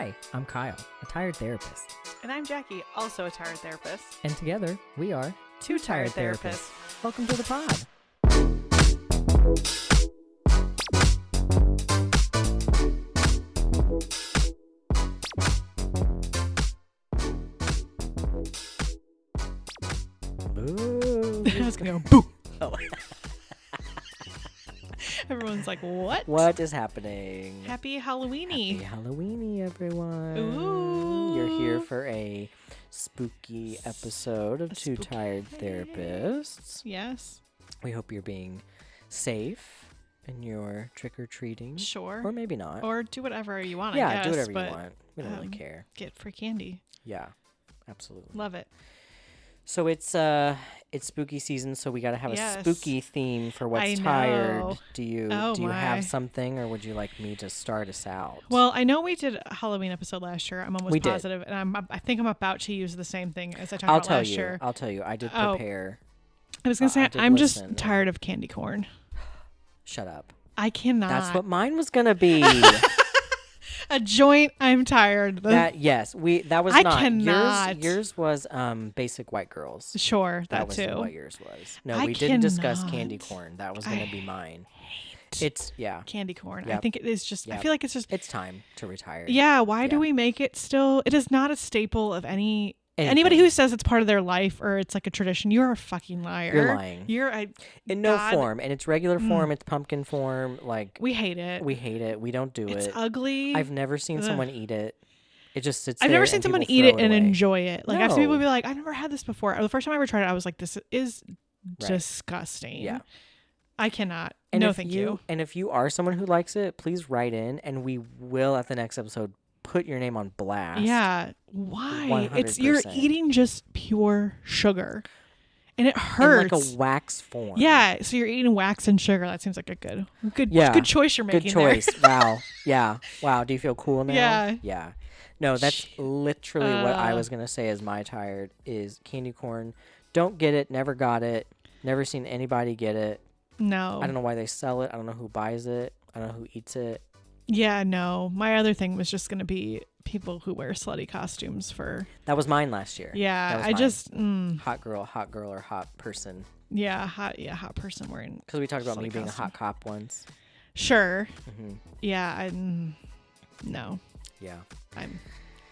Hi, I'm Kyle, a tired therapist. And I'm Jackie, also a tired therapist. And together, we are Two tired therapists. Welcome to the pod. Boo. I was going to go, boo. Oh. Everyone's like, what? What is happening? Happy Halloweeny. Happy Halloweeny, everyone. Ooh. You're here for a spooky episode of Two Tired Therapists. Yes. We hope you're being safe in your trick-or-treating. Sure. Or maybe not. Or do whatever you want, I yeah, guess. do whatever you want. We don't really care. Get free candy. Yeah, absolutely. Love it. So it's spooky season, so we got to have a spooky theme for what's I tired. know. Do you have something, or would you like me to start us out? Well, I know we did a Halloween episode last year. I'm almost we positive, did. And I think I'm about to use the same thing as I talked about last year. I'll tell you. I did prepare. I was gonna say I'm just tired of candy corn. Shut up. I cannot. That's what mine was gonna be. A joint. I'm tired. That was I not. cannot. Yours was basic white girls. Sure, that was too. What yours was. No, we didn't discuss candy corn. That was gonna be mine. It's candy corn. Yep. I think it is just. Yep. I feel like it's just. It's time to retire. Yeah. Why do we make it still? It is not a staple of anything. Anybody who says it's part of their life or it's like a tradition, you're a fucking liar. You're lying. In no form, and it's regular form. It's pumpkin form. Like we hate it. We hate it. We don't do it. It's ugly. I've never seen someone eat it. It just sits. I've never seen someone eat it and enjoy it. Like I've seen people be like, I've never had this before. The first time I ever tried it, I was like, this is disgusting. Yeah. I cannot. And thank you. And if you are someone who likes it, please write in, and we will at the next episode put your name on blast. Yeah. Why? 100%. You're eating just pure sugar. And it hurts. In like a wax form. Yeah. So you're eating wax and sugar. That seems like a good choice you're making. Good choice. Wow. Yeah. Wow. Do you feel cool now? Yeah. Yeah. No, that's literally what I was going to say as my tired is candy corn. Don't get it. Never got it. Never seen anybody get it. No. I don't know why they sell it. I don't know who buys it. I don't know who eats it. Yeah, no. My other thing was just going to be people who wear slutty costumes for... That was mine last year. Yeah, hot girl or hot person. Yeah, hot person wearing... Because we talked about me being a hot cop once. Sure. Mm-hmm. Yeah, no. Yeah.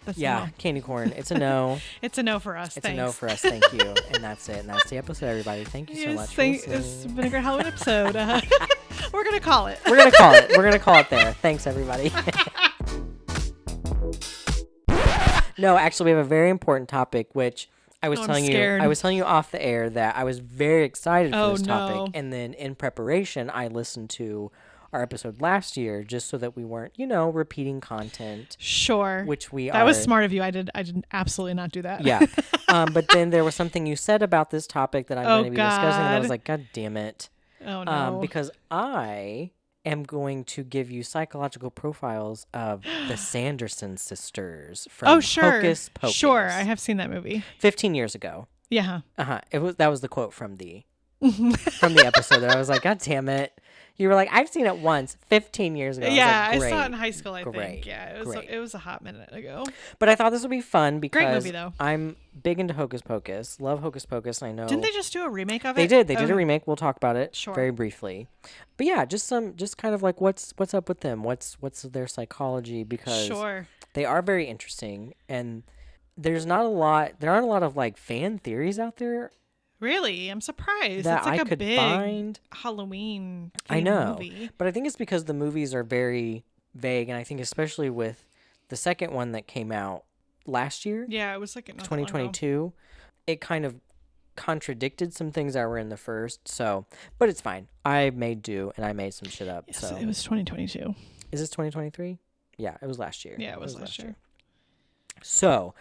That's no. Candy corn. It's a no. It's a no for us. It's a no for us. Thank you. And that's it. And that's the episode, everybody. Thank you so much for listening. It's been a great Halloween episode. We're going to call it. We're going to call it. We're going to call it there. Thanks, everybody. No, actually, we have a very important topic, which I was telling you. I was telling you off the air that I was very excited for this topic. And then in preparation, I listened to our episode last year just so that we weren't, repeating content. Sure. Which we are. That was smart of you. I did absolutely not do that. Yeah. But then there was something you said about this topic that I'm going to be discussing, and I was like, God damn it. Oh, no. Because I am going to give you psychological profiles of the Sanderson sisters from Hocus Pocus. Sure. I have seen that movie. 15 years ago. Yeah. That was the quote from the episode that I was like, God damn it. You were like, I've seen it once 15 years ago. Yeah, I saw it in high school, I think. Yeah, it was a hot minute ago. But I thought this would be fun because great movie, though. I'm big into Hocus Pocus. Love Hocus Pocus. I know. Didn't they just do a remake of it? They did. They did a remake. We'll talk about it very briefly. But yeah, just kind of like what's up with them? What's their psychology? Because they are very interesting, and there aren't a lot of like fan theories out there. Really? I'm surprised. That it's like I a could big find Halloween I know. movie. But I think it's because the movies are very vague, and I think especially with the second one that came out last year. Yeah, it was like 2022. It kind of contradicted some things that were in the first. So, but it's fine. I made do, and I made some shit up. Yes, so it was 2022. Is this 2023? Yeah, it was last year. Yeah, it was last year. So,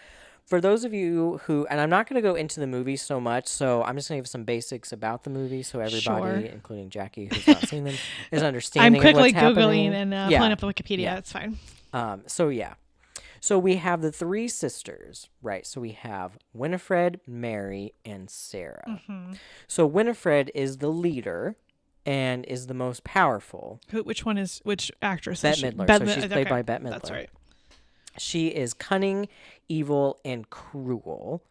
for those of you who, and I'm not going to go into the movie so much, so I'm just going to give some basics about the movie so everybody, including Jackie, who's not seen them, is understanding I'm quickly what's happening. Googling and pulling up the Wikipedia. Yeah. It's fine. So we have the three sisters, right? So we have Winifred, Mary, and Sarah. Mm-hmm. So Winifred is the leader and is the most powerful. Which actress? Bette Midler. So she's played by Bette Midler. That's right. She is cunning, evil, and cruel.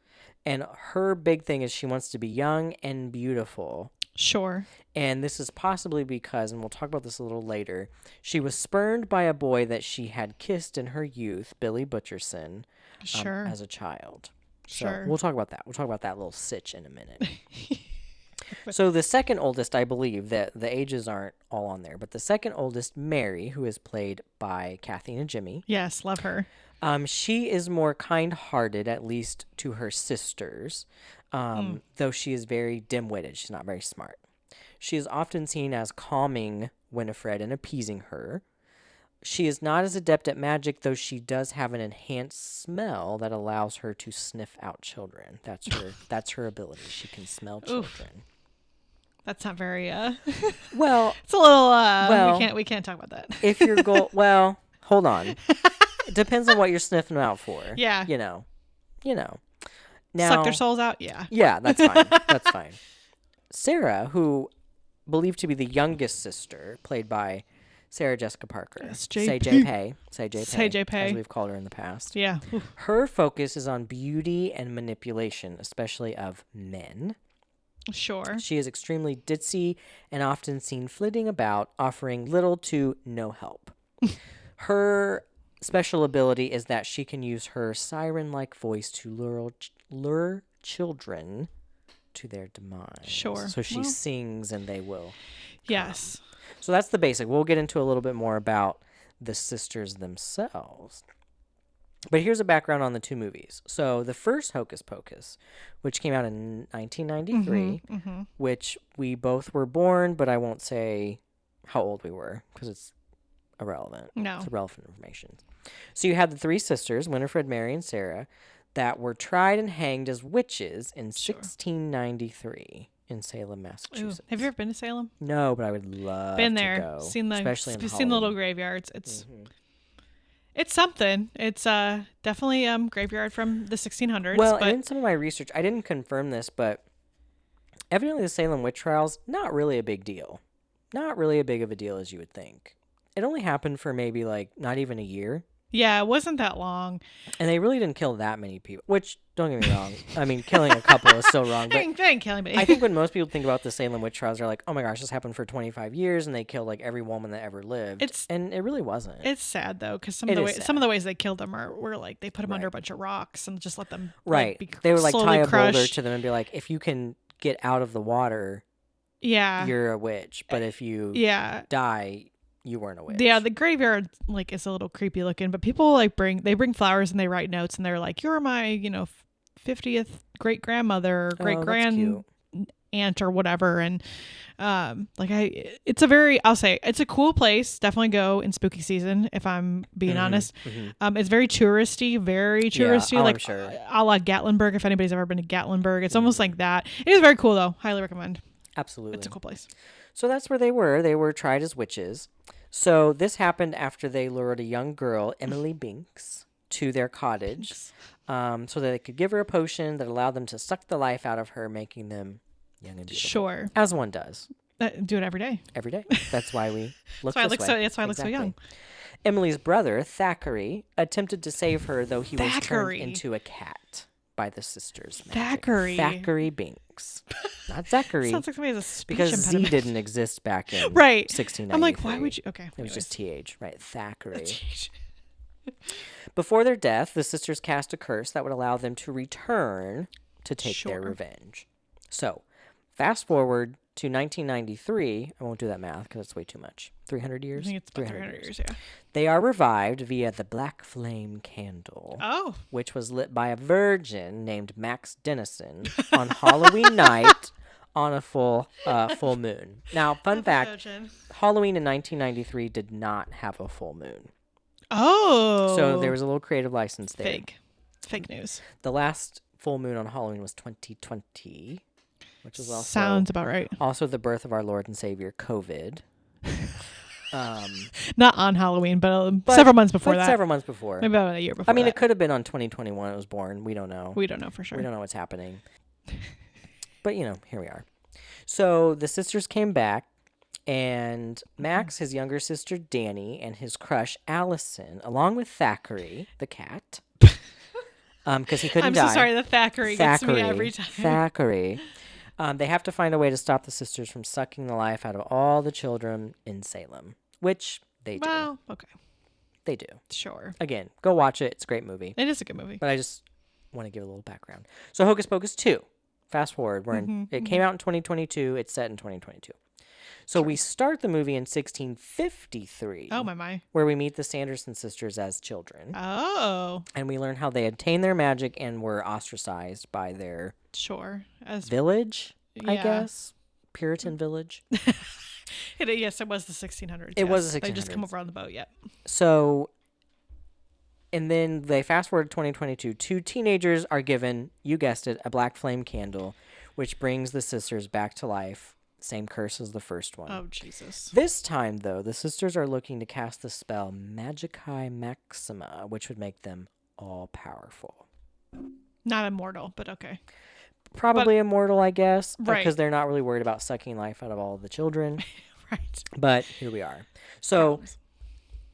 And her big thing is she wants to be young and beautiful. Sure. And this is possibly because, and we'll talk about this a little later, she was spurned by a boy that she had kissed in her youth, Billy Butcherson, sure. as a child. So sure. we'll talk about that. We'll talk about that little sitch in a minute. So the second oldest, I believe, that the ages aren't all on there, but the second oldest, Mary, who is played by Kathy and Jimmy. Yes, love her. She is more kind-hearted, at least to her sisters, though she is very dim-witted. She's not very smart. She is often seen as calming Winifred and appeasing her. She is not as adept at magic, though she does have an enhanced smell that allows her to sniff out children. That's her ability. She can smell children. Oof. That's not very well, it's a little we can't talk about that. If your goal hold on. It depends on what you're sniffing them out for. Yeah. You know. Now, suck their souls out? Yeah. Yeah, that's fine. That's fine. Sarah, who believed to be the youngest sister, played by Sarah Jessica Parker. Say J. Pay, as we've called her in the past. Yeah. Her focus is on beauty and manipulation, especially of men. Sure. She is extremely ditzy and often seen flitting about, offering little to no help. Her special ability is that she can use her siren-like voice to lure children to their demise. Sure. So she sings and they will. Yes. Come. So that's the basic. We'll get into a little bit more about the sisters themselves. But here's a background on the two movies. So the first Hocus Pocus, which came out in 1993, which we both were born, but I won't say how old we were because it's irrelevant. No. It's irrelevant information. So you had the three sisters, Winifred, Mary, and Sarah, that were tried and hanged as witches in 1693 in Salem, Massachusetts. Ooh. Have you ever been to Salem? No, but I would love to go. Seen the little graveyards. It's something. It's definitely graveyard from the 1600s. Well, but in some of my research, I didn't confirm this, but evidently the Salem witch trials, not really a big deal. Not really a big of a deal as you would think. It only happened for maybe not even a year. Yeah, it wasn't that long. And they really didn't kill that many people, which, don't get me wrong, I mean, killing a couple is still wrong. But they didn't kill anybody. I think when most people think about the Salem witch trials, they're like, oh my gosh, this happened for 25 years and they killed every woman that ever lived. And it really wasn't. It's sad though, because some of the ways they killed them were they put them under a bunch of rocks and just let them they would tie a boulder to them and be like, if you can get out of the water, you're a witch. But if you die, you weren't a witch. Yeah, the graveyard is a little creepy looking, but people bring flowers and they write notes and they're like, "You're my 50th great grandmother, or great grand aunt or whatever." And it's a cool place. Definitely go in spooky season if I'm being honest. It's very touristy, I'm sure. A la Gatlinburg. If anybody's ever been to Gatlinburg, it's almost like that. It is very cool though. Highly recommend. Absolutely, it's a cool place. So that's where they were. They were tried as witches. So this happened after they lured a young girl, Emily Binks, to their cottage so that they could give her a potion that allowed them to suck the life out of her, making them young and beautiful. Sure. As one does. Do it every day. Every day. That's why we look that's this way. That's why I look so young. Emily's brother, Thackeray, attempted to save her, though he was turned into a cat by the sisters. Thackeray Binks. Not Zachary. Sounds like somebody has a speech because impediment. Z didn't exist back in 1693. I'm like, why would you? Okay. It was just TH, right? Thackeray. Before their death, the sisters cast a curse that would allow them to return to take their revenge. So, fast forward to 1993. I won't do that math because it's way too much. 300 years? I think it's about 300 years, yeah. They are revived via the Black Flame Candle. Oh. Which was lit by a virgin named Max Dennison on Halloween night on a full moon. Now, fun fact, Halloween in 1993 did not have a full moon. Oh. So there was a little creative license there. Fake news. The last full moon on Halloween was 2020, which is also... Sounds about right. Also the birth of our Lord and Savior, COVID. Not on Halloween, but several months before that. Several months before. Maybe about a year before. I mean, it could have been on 2021 it was born. We don't know. We don't know for sure. We don't know what's happening. But, here we are. So the sisters came back And Max, his younger sister Danny, and his crush Allison, along with Thackeray, the cat, because he couldn't die. I'm so sorry, the Thackeray gets me every time. Thackeray. They have to find a way to stop the sisters from sucking the life out of all the children in Salem, which they do. Well, okay. They do. Sure. Again, go watch it. It's a great movie. It is a good movie. But I just want to give a little background. So Hocus Pocus 2. Fast forward. It came out in 2022. It's set in 2022. So we start the movie in 1653. Oh, my. Where we meet the Sanderson sisters as children. Oh. And we learn how they obtained their magic and were ostracized by their village, I guess. Puritan village. Yes, it was the 1600s. It was the 1600s. They just come over on the boat, yep. So, and then they fast forward to 2022. 2 teenagers are given, you guessed it, a black flame candle, which brings the sisters back to life. Same curse as the first one. Oh, Jesus. This time, though, the sisters are looking to cast the spell Magicae Maxima, which would make them all-powerful. Not immortal, but okay. Probably immortal, I guess, right. Because they're not really worried about sucking life out of all of the children. Right. But here we are. So,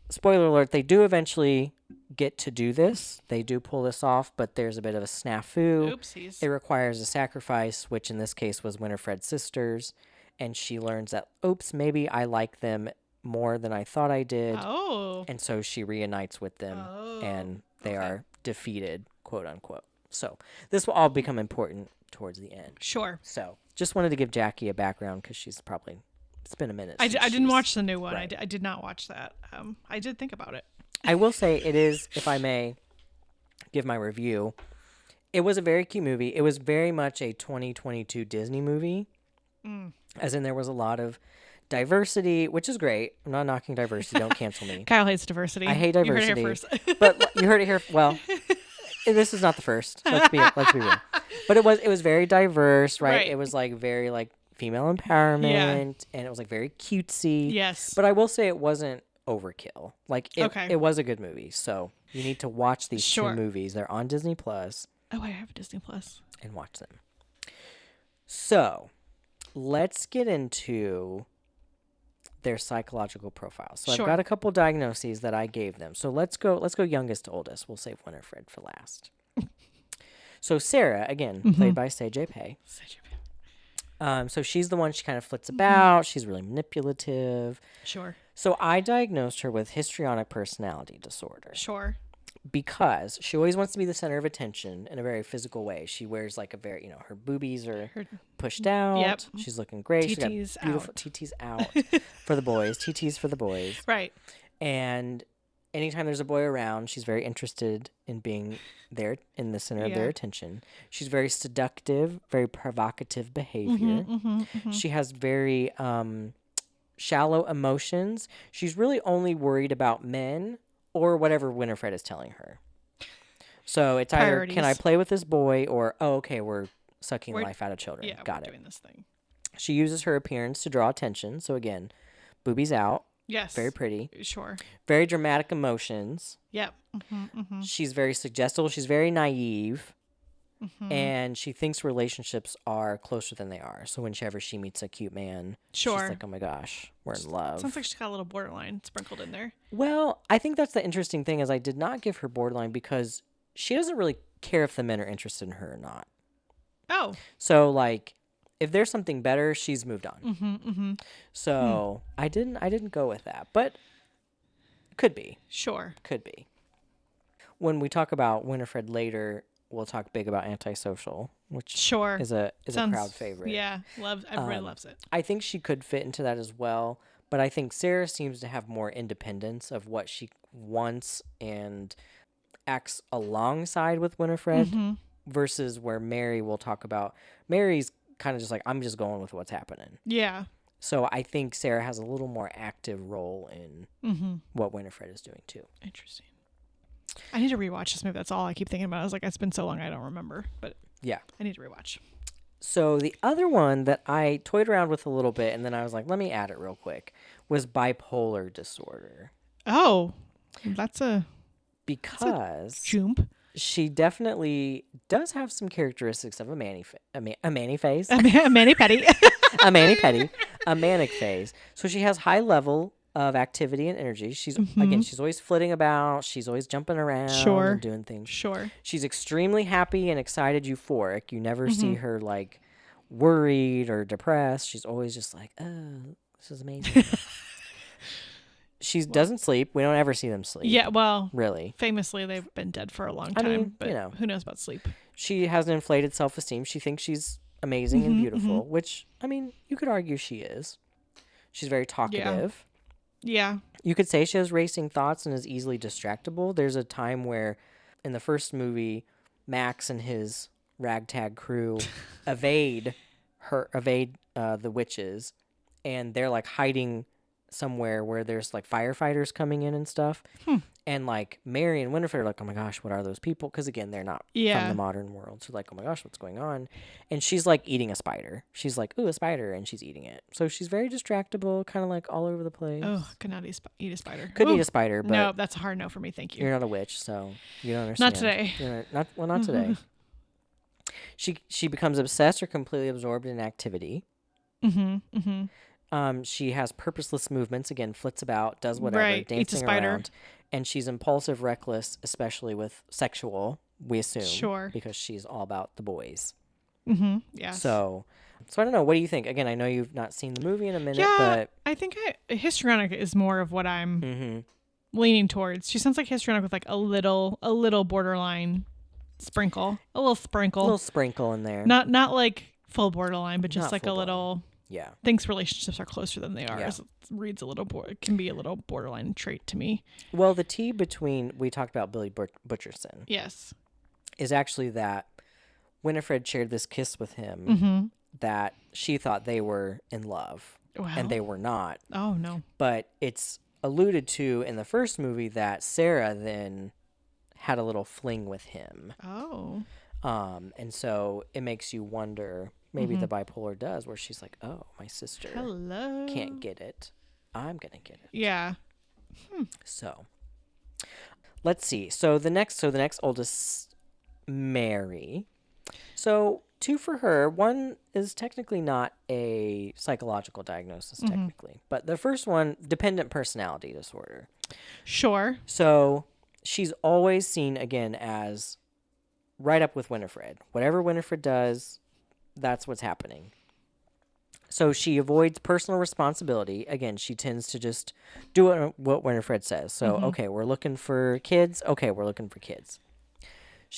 spoiler alert, they do eventually get to do this. They do pull this off, but there's a bit of a snafu. Oopsies. It requires a sacrifice, which in this case was Winifred's sisters. And she learns that, oops, maybe I like them more than I thought I did. Oh. And so she reunites with them, and they are defeated, quote unquote. So this will all become important towards the end. Sure. So just wanted to give Jackie a background because she's probably, it's been a minute. I didn't watch the new one. Right. I did not watch that. I did think about it. I will say it is, if I may give my review, it was a very cute movie. It was very much a 2022 Disney movie. As in there was a lot of diversity, which is great. I'm not knocking diversity. Don't cancel me. Kyle hates diversity. I hate diversity. You heard it here first. But you heard it here. Well, this is not the first. Let's be real. But it was very diverse, right? It was like very like female empowerment, and it was like very cutesy. Yes. But I will say it wasn't overkill. Like it was a good movie. So you need to watch these 2 movies. They're on Disney Plus. Oh, I have Disney Plus. And watch them. So let's get into their psychological profiles. So I've got a couple diagnoses that I gave them. So let's go youngest to oldest. We'll save Winifred for last. So Sarah, again, played by Say-J Pei. So she's the one, she kind of flits about. She's really manipulative. Sure. So I diagnosed her with histrionic personality disorder. Sure. Because she always wants to be the center of attention in a very physical way. She wears like a very, her boobies are pushed out. Yep. She's looking great. TT's She's got beautiful out. TT's out for the boys. TT's for the boys. Right. And anytime there's a boy around, she's very interested in being there in the center of their attention. She's very seductive, very provocative behavior. She has very shallow emotions. She's really only worried about men or whatever Winifred is telling her. So it's either, can I play with this boy, or, okay, we're sucking life out of children. Yeah, Got we're it. doing this thing. She uses her appearance to draw attention. So again, boobies out. Yes. Very pretty. Sure. Very dramatic emotions. Yep. She's very suggestible. She's very naive. And she thinks relationships are closer than they are. So whenever she meets a cute man, she's like, oh my gosh, we're in love. Sounds like she's got a little borderline sprinkled in there. Well, I think that's the interesting thing is I did not give her borderline because she doesn't really care if the men are interested in her or not. Oh. So like, if there's something better, she's moved on. So I didn't go with that, but could be. Sure. Could be. When we talk about Winifred later, we'll talk big about Antisocial, which is a crowd favorite. Yeah, everybody loves it. I think she could fit into that as well, but I think Sarah seems to have more independence of what she wants and acts alongside with Winifred versus where Mary will talk about. Mary's kind of just like, I'm just going with what's happening. Yeah. So I think Sarah has a little more active role in what Winifred is doing too. Interesting. I need to rewatch this movie. That's all I keep thinking about. I was like, it's been so long I don't remember, but yeah, I need to rewatch. So the other one that I toyed around with a little bit, and then I was like, let me add it real quick, was bipolar disorder. Oh, that's because jump. She definitely does have some characteristics of a manny face. A mani petty. A mani petty. a manic phase. So she has high level of activity and energy. She's again, she's always flitting about. She's always jumping around and doing things. Sure. She's extremely happy and excited, euphoric. You never see her like worried or depressed. She's always just like, oh, this is amazing. She doesn't sleep. We don't ever see them sleep. Yeah, well, really. Famously, they've been dead for a long time. But who knows about sleep? She has an inflated self-esteem. She thinks she's amazing and beautiful, which, I mean, you could argue she is. She's very talkative. Yeah. You could say she has racing thoughts and is easily distractible. There's a time where, in the first movie, Max and his ragtag crew evade the witches, and they're like hiding somewhere where there's like firefighters coming in and stuff. And like Mary and Winifred are like, oh my gosh, what are those people? Because again, they're not from the modern world. So like, oh my gosh, what's going on? And she's like eating a spider. She's like, ooh, a spider. And she's eating it. So she's very distractible, kind of like all over the place. Oh, could not eat a spider. Could eat a spider, but no, that's a hard no for me. Thank you. You're not a witch, so you don't understand. Not today. Not today. She becomes obsessed or completely absorbed in activity. She has purposeless movements. Again, flits about, does whatever, dancing around. And she's impulsive, reckless, especially with sexual, we assume. Sure. Because she's all about the boys. Yeah. So I don't know. What do you think? Again, I know you've not seen the movie in a minute, but I think histrionic is more of what I'm leaning towards. She sounds like histrionic with like a little borderline sprinkle. A little sprinkle in there. Not like full borderline, but just not like a little. Yeah. Thinks relationships are closer than they are. Yeah. Reads it can be a little borderline trait to me. Well, the T between, we talked about Billy Butcherson. Yes. Is actually that Winifred shared this kiss with him that she thought they were in love. Wow. And they were not. Oh, no. But it's alluded to in the first movie that Sarah then had a little fling with him. Oh. And so it makes you wonder, maybe the bipolar does, where she's like, oh, my sister can't get it. I'm going to get it. Yeah. So let's see. So the next oldest, Mary. So 2 for her. 1 is technically not a psychological diagnosis, technically. But the first one, dependent personality disorder. Sure. So she's always seen, again, as right up with Winifred. Whatever Winifred does, that's what's happening. So she avoids personal responsibility. Again, she tends to just do what Winifred says. So, okay, we're looking for kids. Okay, we're looking for kids.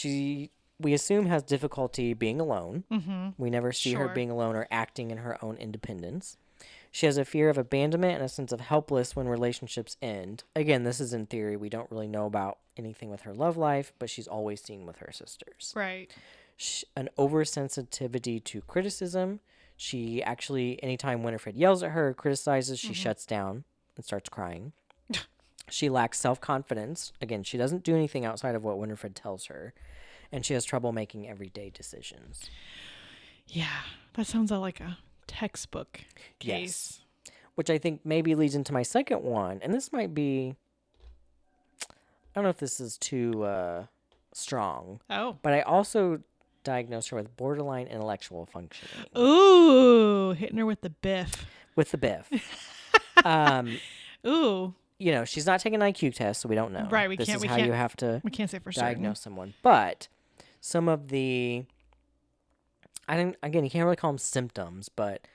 We assume has difficulty being alone. We never see her being alone or acting in her own independence. She has a fear of abandonment and a sense of helpless when relationships end. Again, this is in theory. We don't really know about anything with her love life, but she's always seen with her sisters. Right. An oversensitivity to criticism. She actually, anytime Winifred yells at her or criticizes, she shuts down and starts crying. She lacks self-confidence. Again, she doesn't do anything outside of what Winifred tells her. And she has trouble making everyday decisions. Yeah, that sounds like a textbook case. Yes. Which I think maybe leads into my second one. And this might be, I don't know if this is too strong. Oh. But I also diagnosed her with borderline intellectual functioning. Ooh, hitting her with the biff. With the biff. Ooh. You know, she's not taking an IQ test, so we don't know. Right, we can't say for diagnose someone. But some of the, again, you can't really call them symptoms, but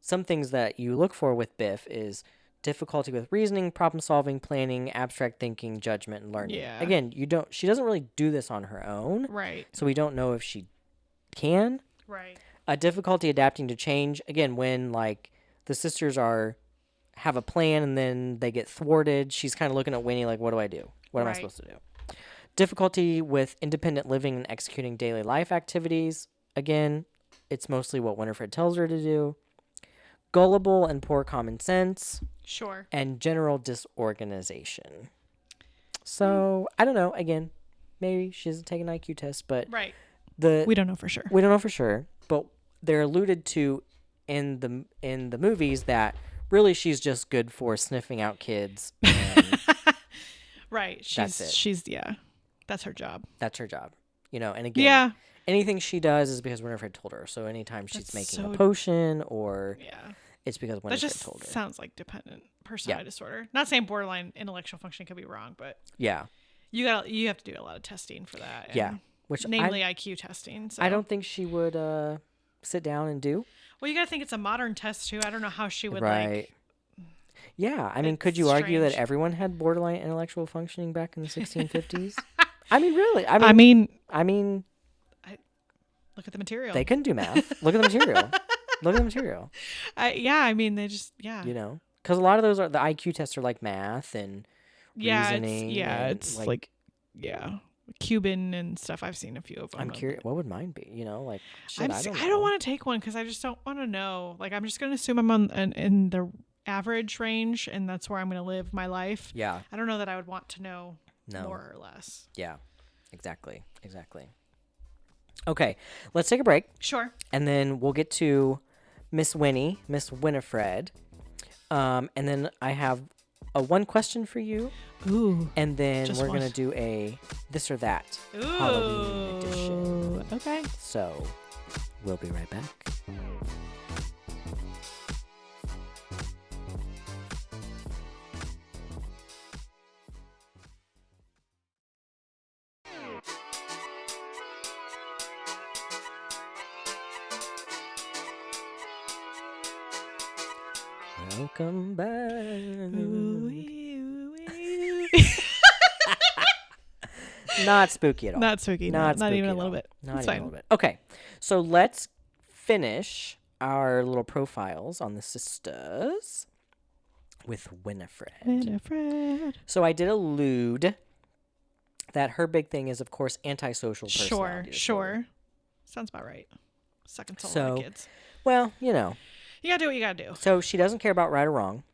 some things that you look for with BIF is difficulty with reasoning, problem solving, planning, abstract thinking, judgment, and learning. Yeah. Again, she doesn't really do this on her own. Right. So we don't know if she can. Right. A difficulty adapting to change. Again, when like the sisters have a plan and then they get thwarted, she's kind of looking at Winnie like, what do I do? What am I supposed to do? Difficulty with independent living and executing daily life activities. Again, it's mostly what Winifred tells her to do. Gullible and poor common sense. Sure. And general disorganization. So, I don't know. Again, maybe she doesn't take an IQ test, but right. We don't know for sure. We don't know for sure, but they're alluded to in the movies that really she's just good for sniffing out kids. And right. That's her job. That's her job. You know, and again, anything she does is because Winifred told her. So anytime she's making a potion or It's because that Winifred just told her. Sounds like dependent personality disorder. Not saying borderline intellectual functioning could be wrong, but yeah, you have to do a lot of testing for that. Yeah, which namely IQ testing. So. I don't think she would sit down and do. Well, you got to think it's a modern test too. I don't know how she would right. Yeah, I mean, could you argue that everyone had borderline intellectual functioning back in the 1650s? I mean, really. I mean, look at the material. They couldn't do math. Look at the material. Look at the material. Yeah, I mean, they just You know, because a lot of those the IQ tests are like math and reasoning. It's like Cuban and stuff. I've seen a few of them. I'm curious. What would mine be? You know, like shit, I don't know. I don't want to take one because I just don't want to know. Like, I'm just going to assume I'm in the average range, and that's where I'm going to live my life. Yeah. I don't know that I would want to know more or less. Yeah, exactly. Okay, let's take a break. Sure. And then we'll get to Miss Winifred. And then I have a one question for you. Ooh. And then we're going to do a this or that Halloween edition. Okay. So we'll be right back. Welcome back. Not spooky at all. Not spooky. Not even a little bit. Not even a little bit. Okay, so let's finish our little profiles on the sisters with Winifred. So I did allude that her big thing is, of course, antisocial personality. Sure. Sounds about right. Second soul of the kids. Well, you know. You gotta do what you gotta do. So she doesn't care about right or wrong.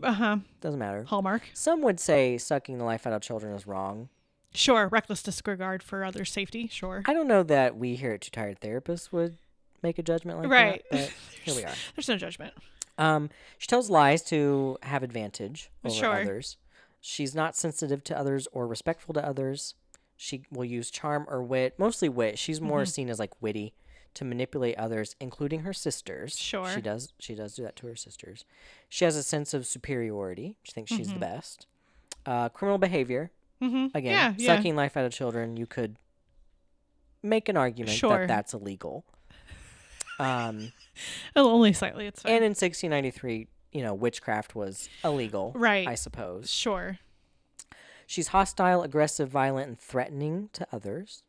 Uh-huh. Doesn't matter. Hallmark. Some would say sucking the life out of children is wrong. Sure. Reckless disregard for others' safety. Sure. I don't know that we here at Two Tired Therapists would make a judgment like that. But here we are. There's no judgment. She tells lies to have advantage over Sure. others. She's not sensitive to others or respectful to others. She will use charm or wit, mostly wit. She's more seen as like witty, to manipulate others, including her sisters. Sure. She does do that to her sisters. She has a sense of superiority. She thinks she's the best. Criminal behavior. Again, sucking life out of children. You could make an argument that that's illegal. Only slightly. It's fine. And in 1693, witchcraft was illegal. Right. I suppose. Sure. She's hostile, aggressive, violent, and threatening to others.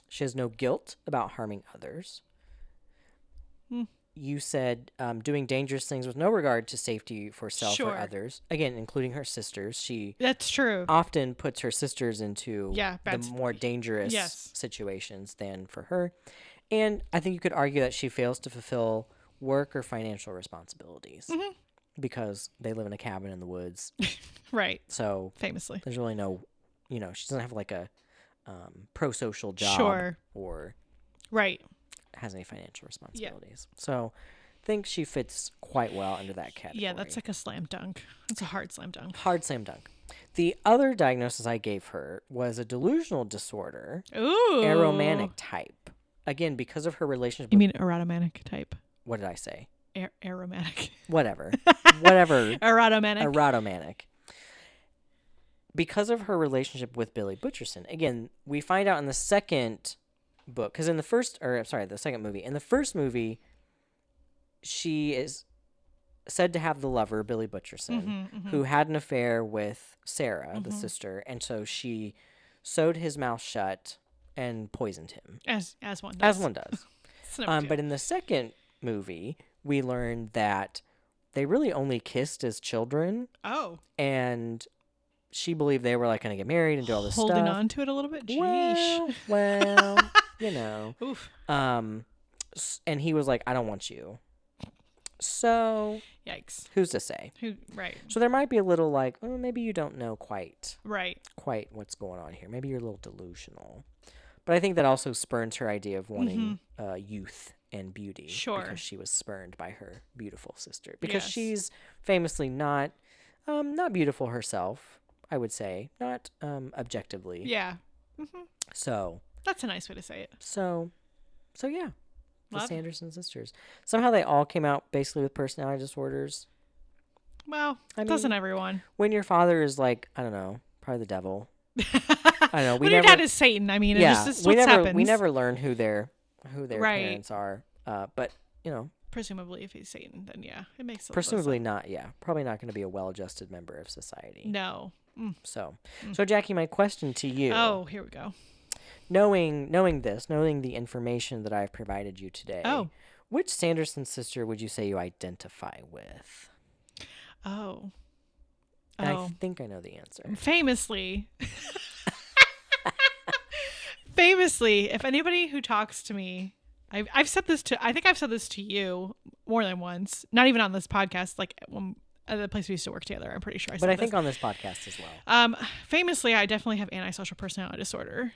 She has no guilt about harming others. You said doing dangerous things with no regard to safety for self or others. Again, including her sisters. That's true. Often puts her sisters into the more dangerous Yes. situations than for her. And I think you could argue that she fails to fulfill work or financial responsibilities because they live in a cabin in the woods. Right. So famously, there's really no, she doesn't have like a pro-social job or has any financial responsibilities. So I think she fits quite well under that category. Yeah, that's like a slam dunk. That's a hard slam dunk. Hard slam dunk. The other diagnosis I gave her was a delusional disorder. Ooh. Aromanic type. Again, because of her relationship. You mean erotomanic type? What did I say? Aromatic. Whatever. Erotomanic. Because of her relationship with Billy Butcherson. Again, we find out in the second book, because in the second movie. In the first movie, she is said to have the lover, Billy Butcherson, who had an affair with Sarah, the sister, and so she sewed his mouth shut and poisoned him. As one does. But in the second movie, we learned that they really only kissed as children. Oh. And she believed they were like going to get married and do all this stuff. Holding on to it a little bit? Jeez. Well, Oof. And he was like, I don't want you. So. Yikes. Who's to say? Right. So there might be a little like, oh, maybe you don't know quite what's going on here. Maybe you're a little delusional. But I think that also spurns her idea of wanting youth and beauty. Sure. Because she was spurned by her beautiful sister. Because she's famously not beautiful herself. I would say, not objectively. Yeah. So that's a nice way to say it. So yeah, The Sanderson sisters. Somehow they all came out basically with personality disorders. Well, doesn't everyone? When your father is like, I don't know, probably the devil. I don't know. When your dad is Satan, I mean, it's just what happens. We never learn who their parents are. But, you know. Presumably, if he's Satan, then yeah, it makes sense. Presumably not, yeah. Probably not going to be a well-adjusted member of society. No. So, Jackie, my question to you. Oh, here we go. Knowing the information that I've provided you today, which Sanderson sister would you say you identify with? Oh. And I think I know the answer. Famously, if anybody who talks to me, I've said this to, I think I've said this to you more than once, not even on this podcast, like at the place we used to work together, I'm pretty sure I said But I think on this podcast as well. Famously, I definitely have antisocial personality disorder.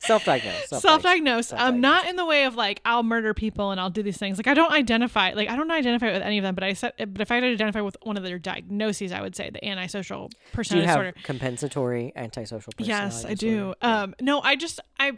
Self-diagnosed. Not in the way of like I'll murder people and I'll do these things. Like I don't identify with any of them. But if I had to identify with one of their diagnoses, I would say the antisocial personality disorder. Do you have compensatory antisocial personality disorder? Yes, I do. Yeah. No, I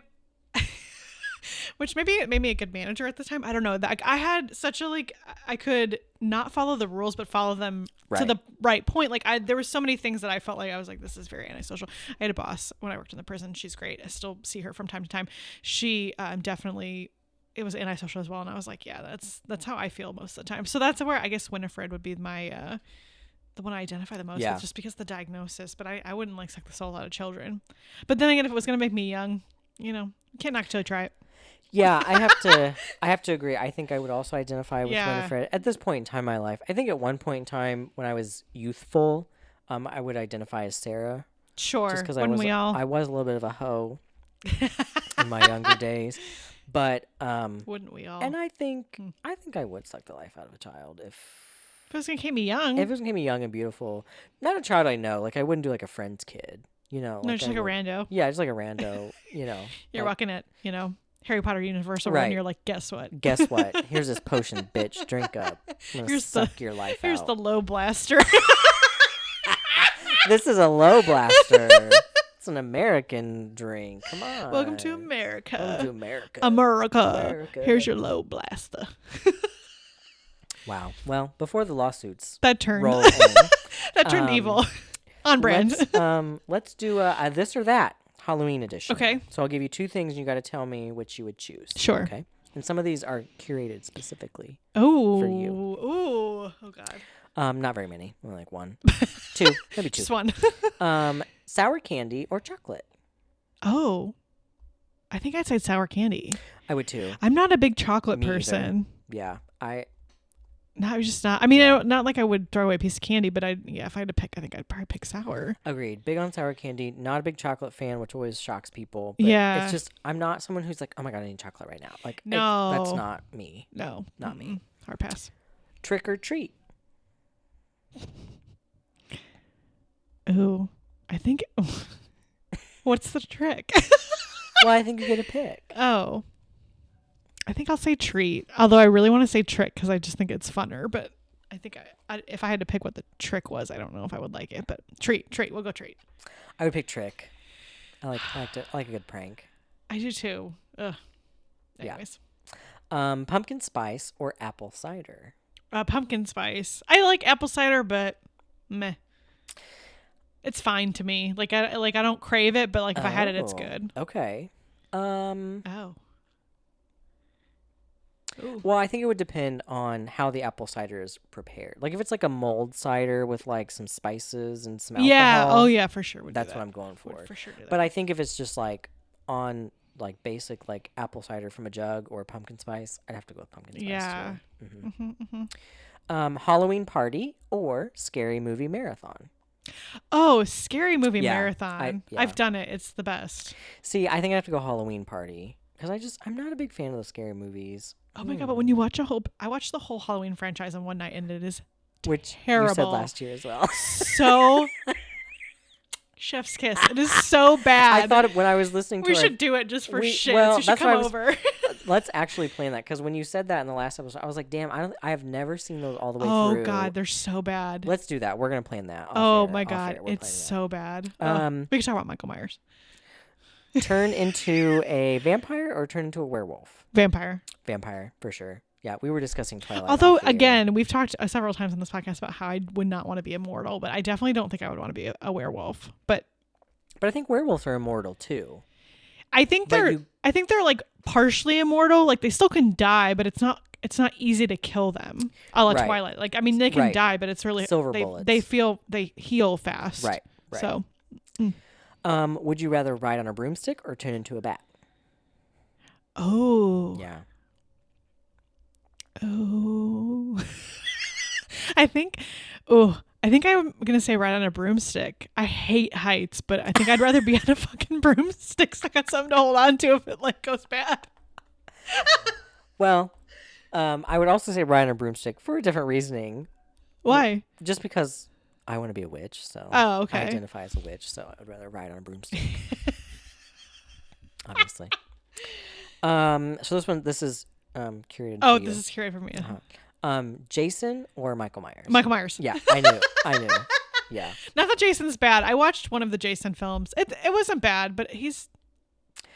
which maybe it made me a good manager at the time. I don't know. I had such a I could not follow the rules, but follow them to the right point. Like there were so many things that I felt like I was like, this is very antisocial. I had a boss when I worked in the prison. She's great. I still see her from time to time. She definitely, it was antisocial as well. And I was like, yeah, that's how I feel most of the time. So that's where I guess Winifred would be my, the one I identify the most with, just because of the diagnosis. But I wouldn't like suck the soul out of children. But then again, if it was going to make me young, you know, you can't knock till you try it. Yeah, I have to agree. I think I would also identify with Winifred at this point in time in my life. I think at one point in time when I was youthful, I would identify as Sarah. Sure. Just because I was a little bit of a hoe in my younger days. But wouldn't we all? And I think I would suck the life out of a child if it was gonna keep me young. If it was gonna keep me young and beautiful, not a child I know. Like I wouldn't do like a friend's kid. You know. No, just like a rando. Yeah, just like a rando. You know. You're walking at Harry Potter Universal, and you're like, guess what? Guess what? Here's this potion, bitch. Drink up. I'm gonna suck your life out. Here's the lobe-blaster. This is a lobe-blaster. It's an American drink. Come on. Welcome to America. Welcome to America. America. Here's your lobe-blaster. Wow. Well, before the lawsuits that turned roll in, that turned evil. On brand. Let's do a this or that. Halloween edition. Okay. So I'll give you two things and you got to tell me which you would choose. Sure. Okay. And some of these are curated specifically for you. Ooh. Oh, God. Not very many. Only like one. Two. Maybe two. Just one. Sour candy or chocolate? Oh. I think I'd say sour candy. I would too. I'm not a big chocolate person. Yeah. No, I'm just not. I mean, not like I would throw away a piece of candy, but if I had to pick, I think I'd probably pick sour. Agreed. Big on sour candy. Not a big chocolate fan, which always shocks people. But it's just, I'm not someone who's like, oh my God, I need chocolate right now. Like, no, that's not me. No, not me. Hard pass. Trick or treat. Ooh, I think. What's the trick? Well, I think you get a pick. Oh. I think I'll say treat, although I really want to say trick because I just think it's funner. But I think if I had to pick what the trick was, I don't know if I would like it. But treat, we'll go treat. I would pick trick. I like a good prank. I do too. Ugh. Anyways. Yeah. Pumpkin spice or apple cider? Pumpkin spice. I like apple cider, but meh. It's fine to me. Like I don't crave it, but like if I had it, it's good. Okay. Oh. Ooh. Well, I think it would depend on how the apple cider is prepared. Like if it's like a mulled cider with like some spices and some alcohol. Yeah. Oh yeah, for sure. That's what I'm going for. Would for sure do that. But I think if it's just like on like basic like apple cider from a jug or pumpkin spice, I'd have to go with pumpkin spice. Yeah. Too. Halloween party or scary movie marathon? Oh, scary movie marathon. I've done it. It's the best. See, I think I have to go Halloween party because I'm not a big fan of the scary movies. Oh my God, but when you watch I watched the whole Halloween franchise in one night and it is Which terrible. You said last year as well. So chef's kiss. It is so bad. I thought when I was listening to we should do it just for shit. Well, you should come over. Let's actually plan that because when you said that in the last episode, I was like, damn, I have never seen those all the way through. Oh God, they're so bad. Let's do that. We're gonna plan that. Oh my God, it's so bad. We can talk about Michael Myers. Turn into a vampire or turn into a werewolf? Vampire. Vampire, for sure. Yeah, we were discussing Twilight. Although, again, we've talked several times on this podcast about how I would not want to be immortal, but I definitely don't think I would want to be a werewolf. But I think werewolves are immortal too. I think they're like partially immortal. Like they still can die, but it's not easy to kill them. A la Twilight. Like, I mean, they can die, but it's really silver bullets. They heal fast. Right. So, would you rather ride on a broomstick or turn into a bat? Oh. Yeah. Oh. I think I'm going to say ride on a broomstick. I hate heights, but I think I'd rather be on a fucking broomstick so I got something to hold on to if it like goes bad. Well, I would also say ride on a broomstick for a different reasoning. Why? Just because I want to be a witch, so okay. I identify as a witch, so I would rather ride on a broomstick. Obviously. So this is curated. Oh, this is curated for me. Jason or Michael Myers? Michael Myers. Yeah, I knew. Yeah. Not that Jason's bad. I watched one of the Jason films. It wasn't bad, but he's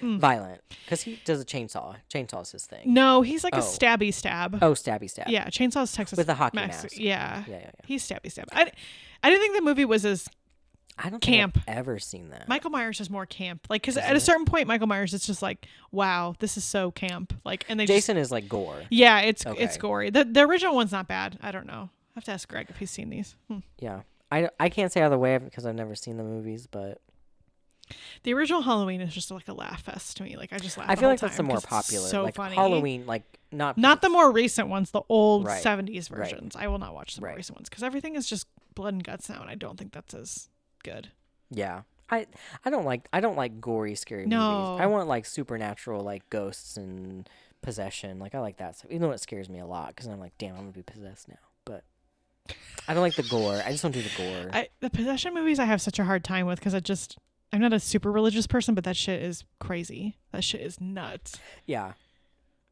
violent because he does a chainsaw. Chainsaw his thing. No, he's like a stabby stab. Oh, stabby stab. Yeah, Chainsaw's Texas with a hockey mask. Yeah. He's stabby stab. I didn't think the movie was as camp. Think I've ever seen that. Michael Myers is more camp. Like, because at a certain point, Michael Myers is just like, wow, this is so camp. Like, and Jason is like gore. Yeah, it's gory. The original one's not bad. I don't know. I have to ask Greg if he's seen these. Yeah, I can't say either way because I've never seen the movies, but the original Halloween is just like a laugh fest to me. Like, I just laugh. I feel like that's the more popular. So like funny. Halloween, like not the more recent ones, the old 70s versions. Right. I will not watch the more recent ones because everything is just blood and guts now, and I don't think that's as good. Yeah. I don't like gory scary movies. I want like supernatural, like ghosts and possession. Like I like that stuff. Even though it scares me a lot because I'm like, damn, I'm gonna be possessed now. But I don't like the gore. I just don't do the gore. The possession movies I have such a hard time with because I'm not a super religious person, but that shit is crazy. That shit is nuts. Yeah.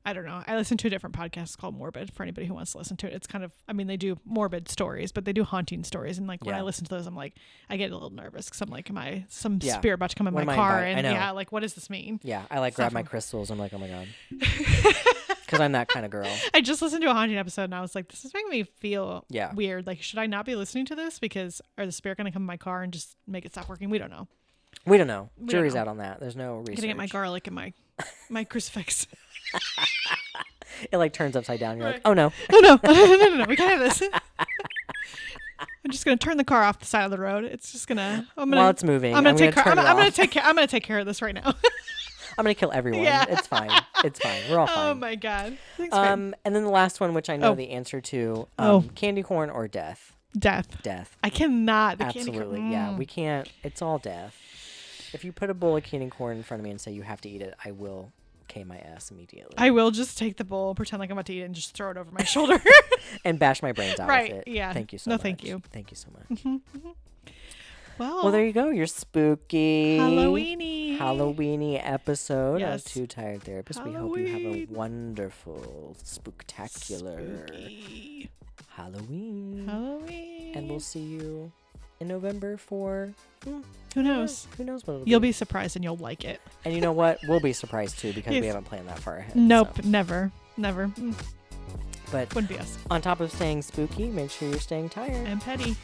I don't know. I listen to a different podcast called Morbid for anybody who wants to listen to it. It's kind of, I mean, they do morbid stories, but they do haunting stories. And like when I listen to those, I'm like, I get a little nervous because I'm like, am I some spirit about to come in my car? And like, what does this mean? Yeah. I like grab my crystals. I'm like, oh my God. Because I'm that kind of girl. I just listened to a haunting episode and I was like, this is making me feel weird. Like, should I not be listening to this? Because are the spirit going to come in my car and just make it stop working? We don't know. Jury's out on that. There's no research. I'm going to get my garlic and my crucifix. It like turns upside down. You're like, oh no. Oh no. No. We can't have this. I'm just gonna turn the car off the side of the road. It's just gonna. While it's moving, I'm gonna take care of this right now. I'm gonna kill everyone. Yeah. It's fine. We're all fine. Oh my God. Thanks, and then the last one, which I know the answer to, candy corn or death. Death. I cannot. Absolutely. Yeah, we can't. It's all death. If you put a bowl of candy corn in front of me and say you have to eat it, I will my ass immediately. I will just take the bowl, pretend like I'm about to eat it, and just throw it over my shoulder. And bash my brains out with it. Yeah. Thank you so much. No, thank you. Thank you so much. Well, there you go. Your spooky Halloweeny episode of Two Tired Therapists. We hope you have a wonderful, spooktacular Halloween. And we'll see you in November for... Who knows? Who knows what it'll be. You'll be surprised and you'll like it. And you know what? We'll be surprised too because we haven't planned that far ahead. Nope, so. Never. But wouldn't be us. On top of staying spooky, make sure you're staying tired. And petty.